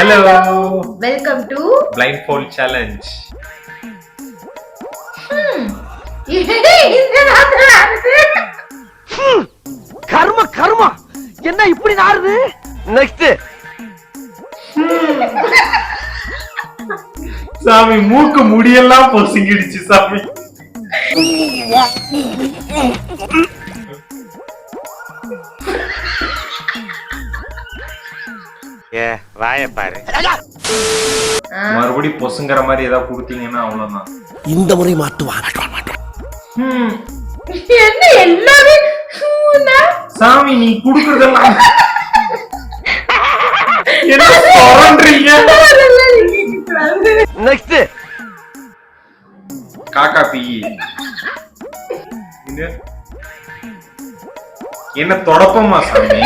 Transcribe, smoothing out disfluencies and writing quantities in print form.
Hello. Welcome to Blindfold Challenge. கர்ம கர்ம என்ன இப்படி நாறுது? நெக்ஸ்ட் சாமி மூக்கு முடியெல்லாம் பொசுங்கிடுச்சு சாமி. வாய பாரு. மறுபடி பொசுங்கிற மாதிரி ஏதாவது கொடுத்தீங்கன்னா அவ்வளவுதான். இந்த முறை மாட்டுவான். என்ன எல்லாமே சாமி நீ குடுக்கறதெல்லாம் என்ன சொல்றீங்க? நெக்ஸ்ட் காக்கா பீ என்ன தொடப்பமா சாமி?